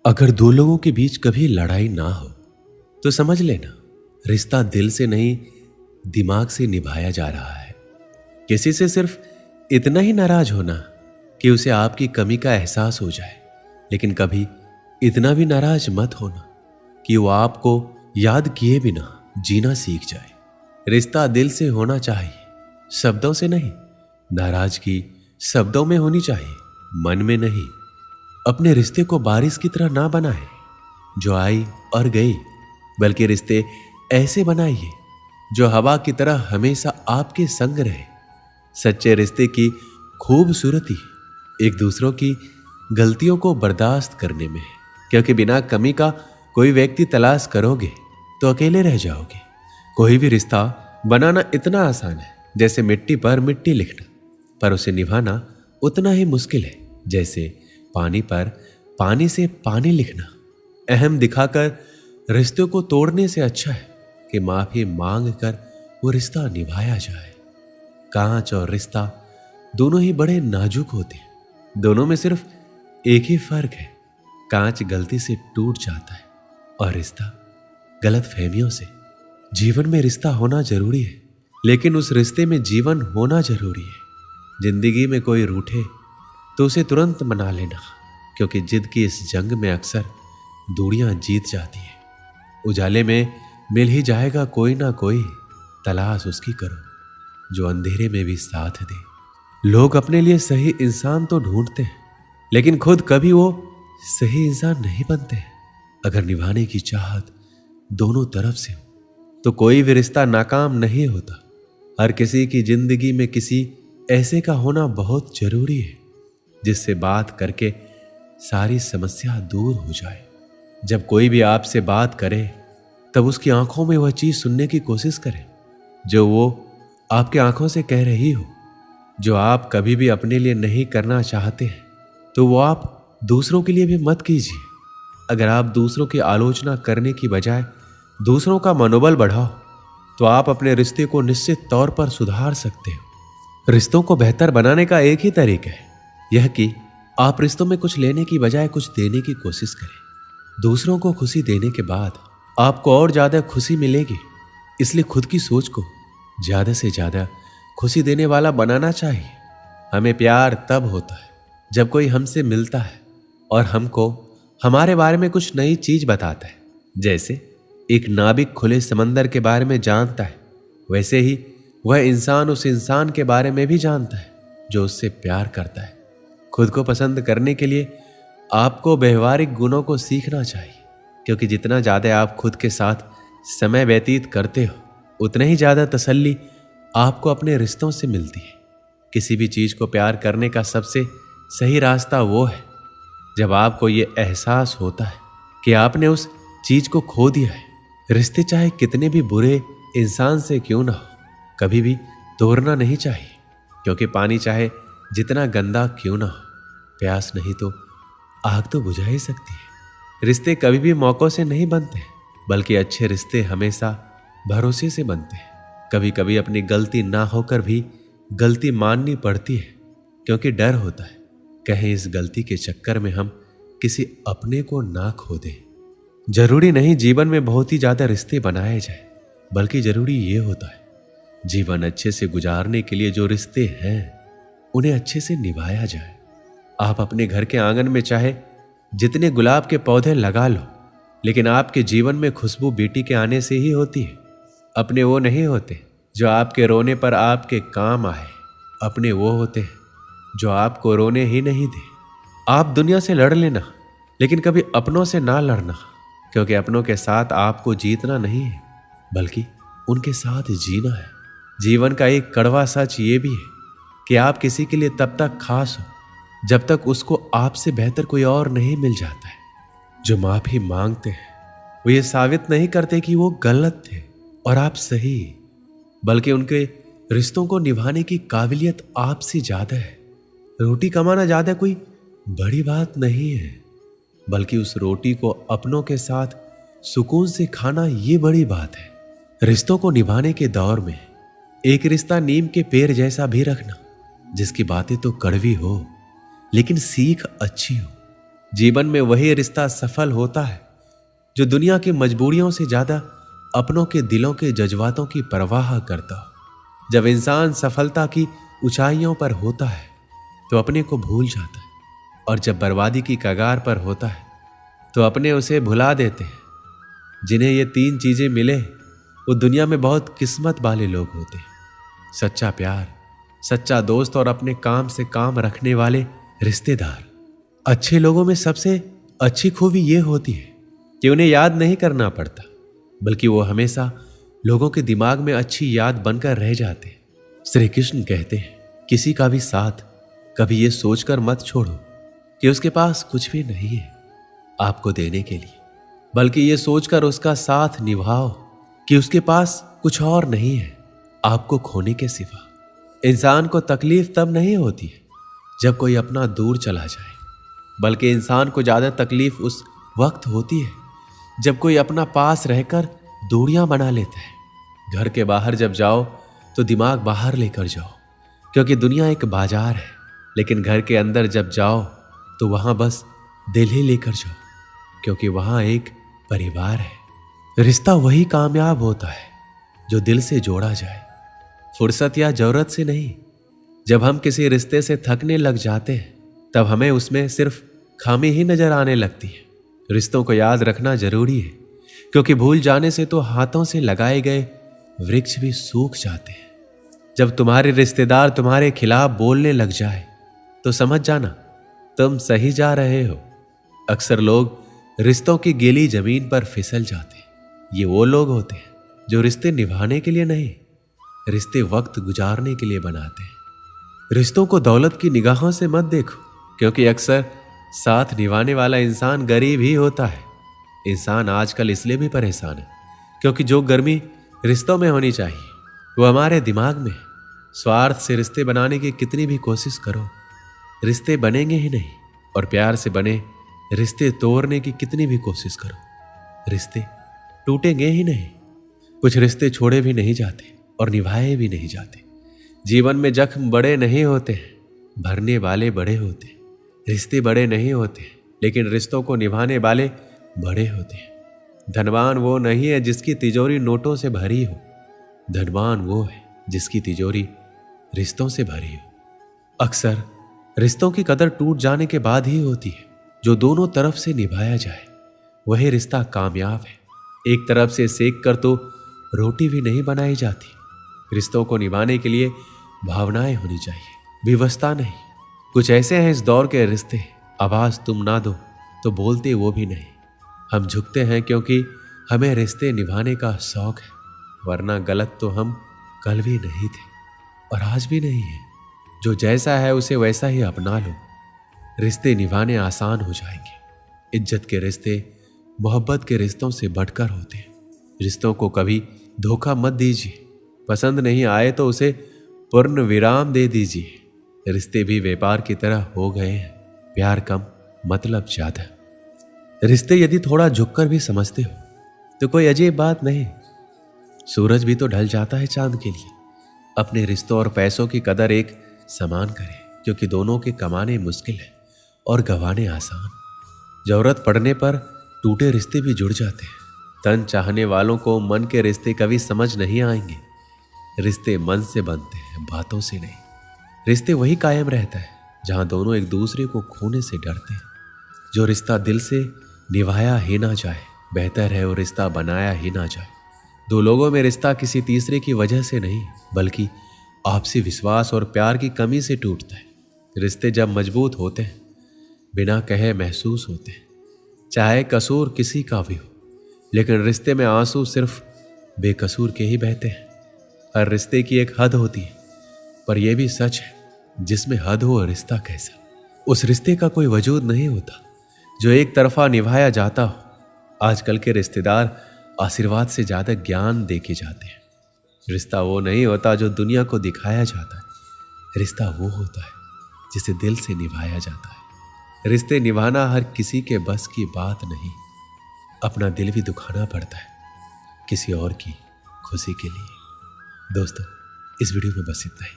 अगर दो लोगों के बीच कभी लड़ाई ना हो तो समझ लेना रिश्ता दिल से नहीं दिमाग से निभाया जा रहा है। किसी से सिर्फ इतना ही नाराज होना कि उसे आपकी कमी का एहसास हो जाए, लेकिन कभी इतना भी नाराज मत होना कि वो आपको याद किए बिना जीना सीख जाए। रिश्ता दिल से होना चाहिए, शब्दों से नहीं। नाराजगी शब्दों में होनी चाहिए, मन में नहीं। अपने रिश्ते को बारिश की तरह ना बनाए जो आई और गई, बल्कि रिश्ते ऐसे बनाइए जो हवा की तरह हमेशा आपके संग रहे। सच्चे रिश्ते की खूबसूरती एक दूसरों की गलतियों को बर्दाश्त करने में है, क्योंकि बिना कमी का कोई व्यक्ति तलाश करोगे तो अकेले रह जाओगे। कोई भी रिश्ता बनाना इतना आसान है जैसे मिट्टी पर मिट्टी लिखना, पर उसे निभाना उतना ही मुश्किल है जैसे पानी पर पानी से पानी लिखना। अहम दिखाकर रिश्तों को तोड़ने से अच्छा है कि माफी मांग कर वो रिश्ता निभाया जाए। कांच और रिश्ता दोनों ही बड़े नाजुक होते हैं। दोनों में सिर्फ एक ही फर्क है, कांच गलती से टूट जाता है और रिश्ता गलत फहमियों से। जीवन में रिश्ता होना जरूरी है, लेकिन उस रिश्ते में जीवन होना जरूरी है। जिंदगी में कोई रूठे तो उसे तुरंत मना लेना, क्योंकि जिद की इस जंग में अक्सर दूरियां जीत जाती है। उजाले में मिल ही जाएगा कोई ना कोई, तलाश उसकी करो जो अंधेरे में भी साथ दे। लोग अपने लिए सही इंसान तो ढूंढते हैं, लेकिन खुद कभी वो सही इंसान नहीं बनते। अगर निभाने की चाहत दोनों तरफ से हो तो कोई भी रिश्ता नाकाम नहीं होता। हर किसी की जिंदगी में किसी ऐसे का होना बहुत जरूरी है जिससे बात करके सारी समस्या दूर हो जाए। जब कोई भी आपसे बात करे तब उसकी आंखों में वह चीज सुनने की कोशिश करें जो वो आपके आंखों से कह रही हो। जो आप कभी भी अपने लिए नहीं करना चाहते हैं तो वो आप दूसरों के लिए भी मत कीजिए। अगर आप दूसरों की आलोचना करने की बजाय दूसरों का मनोबल बढ़ाओ तो आप अपने रिश्ते को निश्चित तौर पर सुधार सकते हो। रिश्तों को बेहतर बनाने का एक ही तरीका है, यह कि आप रिश्तों में कुछ लेने की बजाय कुछ देने की कोशिश करें। दूसरों को खुशी देने के बाद आपको और ज्यादा खुशी मिलेगी, इसलिए खुद की सोच को ज्यादा से ज्यादा खुशी देने वाला बनाना चाहिए। हमें प्यार तब होता है जब कोई हमसे मिलता है और हमको हमारे बारे में कुछ नई चीज बताता है। जैसे एक नाविक खुले समंदर के बारे में जानता है, वैसे ही वह इंसान उस इंसान के बारे में भी जानता है जो उससे प्यार करता है। खुद को पसंद करने के लिए आपको व्यवहारिक गुणों को सीखना चाहिए, क्योंकि जितना ज्यादा आप खुद के साथ समय व्यतीत करते हो उतना ही ज्यादा तसल्ली आपको अपने रिश्तों से मिलती है। किसी भी चीज को प्यार करने का सबसे सही रास्ता वो है जब आपको ये एहसास होता है कि आपने उस चीज को खो दिया है। रिश्ते चाहे कितने भी बुरे इंसान से क्यों ना हो, कभी भी तोड़ना नहीं चाहिए, क्योंकि पानी चाहे जितना गंदा क्यों ना हो, प्यास नहीं तो आग तो बुझा ही सकती है। रिश्ते कभी भी मौकों से नहीं बनते, बल्कि अच्छे रिश्ते हमेशा भरोसे से बनते हैं। कभी कभी अपनी गलती ना होकर भी गलती माननी पड़ती है, क्योंकि डर होता है कहीं इस गलती के चक्कर में हम किसी अपने को ना खो दें। जरूरी नहीं जीवन में बहुत ही ज्यादा रिश्ते बनाए जाए, बल्कि जरूरी ये होता है जीवन अच्छे से गुजारने के लिए जो रिश्ते हैं उन्हें अच्छे से निभाया जाए। आप अपने घर के आंगन में चाहे जितने गुलाब के पौधे लगा लो, लेकिन आपके जीवन में खुशबू बेटी के आने से ही होती है। अपने वो नहीं होते जो आपके रोने पर आपके काम आए, अपने वो होते हैं जो आपको रोने ही नहीं दे। आप दुनिया से लड़ लेना, लेकिन कभी अपनों से ना लड़ना, क्योंकि अपनों के साथ आपको जीतना नहीं है बल्कि उनके साथ जीना है। जीवन का एक कड़वा सच ये भी है कि आप किसी के लिए तब तक खास हो जब तक उसको आपसे बेहतर कोई और नहीं मिल जाता है। जो माफी मांगते हैं वो ये साबित नहीं करते कि वो गलत थे और आप सही, बल्कि उनके रिश्तों को निभाने की काबिलियत आपसे ज्यादा है। रोटी कमाना ज्यादा कोई बड़ी बात नहीं है, बल्कि उस रोटी को अपनों के साथ सुकून से खाना ये बड़ी बात है। रिश्तों को निभाने के दौर में एक रिश्ता नीम के पेड़ जैसा भी रखना, जिसकी बातें तो कड़वी हो लेकिन सीख अच्छी हो। जीवन में वही रिश्ता सफल होता है जो दुनिया की मजबूरियों से ज्यादा अपनों के दिलों के जज्बातों की परवाह करता हो। जब इंसान सफलता की ऊंचाइयों पर होता है तो अपने को भूल जाता है, और जब बर्बादी की कगार पर होता है तो अपने उसे भुला देते हैं। जिन्हें ये तीन चीजें मिले वो दुनिया में बहुत किस्मत वाले लोग होते हैं। सच्चा प्यार, सच्चा दोस्त और अपने काम से काम रखने वाले रिश्तेदार। अच्छे लोगों में सबसे अच्छी खूबी ये होती है कि उन्हें याद नहीं करना पड़ता, बल्कि वो हमेशा लोगों के दिमाग में अच्छी याद बनकर रह जाते हैं। श्री कृष्ण कहते हैं, किसी का भी साथ कभी ये सोचकर मत छोड़ो कि उसके पास कुछ भी नहीं है आपको देने के लिए, बल्कि ये सोचकर उसका साथ निभाओ कि उसके पास कुछ और नहीं है आपको खोने के सिवा। इंसान को तकलीफ तब नहीं होती है जब कोई अपना दूर चला जाए, बल्कि इंसान को ज्यादा तकलीफ उस वक्त होती है जब कोई अपना पास रहकर दूरियां बना लेता है। घर के बाहर जब जाओ तो दिमाग बाहर लेकर जाओ, क्योंकि दुनिया एक बाजार है, लेकिन घर के अंदर जब जाओ तो वहां बस दिल ही लेकर जाओ, क्योंकि वहां एक परिवार है। रिश्ता वही कामयाब होता है जो दिल से जोड़ा जाए, फुर्सत या जरूरत से नहीं। जब हम किसी रिश्ते से थकने लग जाते हैं तब हमें उसमें सिर्फ खामी ही नजर आने लगती है। रिश्तों को याद रखना जरूरी है, क्योंकि भूल जाने से तो हाथों से लगाए गए वृक्ष भी सूख जाते हैं। जब तुम्हारे रिश्तेदार तुम्हारे खिलाफ बोलने लग जाए तो समझ जाना तुम सही जा रहे हो। अक्सर लोग रिश्तों की गीली जमीन पर फिसल जाते हैं। ये वो लोग होते हैं जो रिश्ते निभाने के लिए नहीं, रिश्ते वक्त गुजारने के लिए बनाते हैं। रिश्तों को दौलत की निगाहों से मत देखो, क्योंकि अक्सर साथ निभाने वाला इंसान गरीब ही होता है। इंसान आजकल इसलिए भी परेशान है क्योंकि जो गर्मी रिश्तों में होनी चाहिए वो हमारे दिमाग में है। स्वार्थ से रिश्ते बनाने की कितनी भी कोशिश करो, रिश्ते बनेंगे ही नहीं, और प्यार से बने रिश्ते तोड़ने की कितनी भी कोशिश करो, रिश्ते टूटेंगे ही नहीं। कुछ रिश्ते छोड़े भी नहीं जाते और निभाए भी नहीं जाते। जीवन में जख्म बड़े नहीं होते हैं, भरने वाले बड़े होते हैं। रिश्ते बड़े नहीं होते, लेकिन रिश्तों को निभाने वाले बड़े होते हैं। धनवान वो नहीं है जिसकी तिजोरी नोटों से भरी हो, धनवान वो है जिसकी तिजोरी रिश्तों से भरी हो। अक्सर रिश्तों की कदर टूट जाने के बाद ही होती है। जो दोनों तरफ से निभाया जाए वही रिश्ता कामयाब है। एक तरफ से सेक कर तो रोटी भी नहीं बनाई जाती। रिश्तों को निभाने के लिए भावनाएं होनी चाहिए, विवशता नहीं। कुछ ऐसे हैं इस दौर के रिश्ते, आवाज तुम ना दो तो बोलते वो भी नहीं। हम झुकते हैं क्योंकि हमें रिश्ते निभाने का शौक है, वरना गलत तो हम कल भी नहीं थे और आज भी नहीं है। जो जैसा है उसे वैसा ही अपना लो, रिश्ते निभाने आसान हो जाएंगे। इज्जत के रिश्ते मोहब्बत के रिश्तों से बढ़कर होते हैं। रिश्तों को कभी धोखा मत दीजिए, पसंद नहीं आए तो उसे पूर्ण विराम दे दीजिए। रिश्ते भी व्यापार की तरह हो गए हैं, प्यार कम मतलब ज्यादा। रिश्ते यदि थोड़ा झुककर भी समझते हो तो कोई अजीब बात नहीं। सूरज भी तो ढल जाता है चांद के लिए। अपने रिश्तों और पैसों की कदर एक समान करें, क्योंकि दोनों के कमाने मुश्किल है और गंवाने आसान। जरूरत पड़ने पर टूटे रिश्ते भी जुड़ जाते हैं। तन चाहने वालों को मन के रिश्ते कभी समझ नहीं आएंगे। रिश्ते मन से बनते हैं, बातों से नहीं। रिश्ते वही कायम रहता है जहां दोनों एक दूसरे को खोने से डरते हैं। जो रिश्ता दिल से निभाया ही ना जाए, बेहतर है वो रिश्ता बनाया ही ना जाए। दो लोगों में रिश्ता किसी तीसरे की वजह से नहीं, बल्कि आपसी विश्वास और प्यार की कमी से टूटता है। रिश्ते जब मजबूत होते हैं, बिना कहे महसूस होते हैं, चाहे कसूर किसी का भी हो। लेकिन रिश्ते में आंसू सिर्फ बेकसूर के ही बहते हैं। हर रिश्ते की एक हद होती है, पर यह भी सच है जिसमें हद हो रिश्ता कैसा, उस रिश्ते का कोई वजूद नहीं होता जो एक तरफा निभाया जाता हो। आजकल के रिश्तेदार आशीर्वाद से ज्यादा ज्ञान देके जाते हैं। रिश्ता वो नहीं होता जो दुनिया को दिखाया जाता है, रिश्ता वो होता है जिसे दिल से निभाया जाता है। रिश्ते निभाना हर किसी के बस की बात नहीं, अपना दिल भी दुखाना पड़ता है किसी और की खुशी के लिए। दोस्तों, इस वीडियो में बस इतना ही।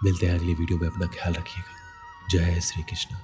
मिलते हैं अगली वीडियो में। अपना ख्याल रखिएगा। जय श्री कृष्ण।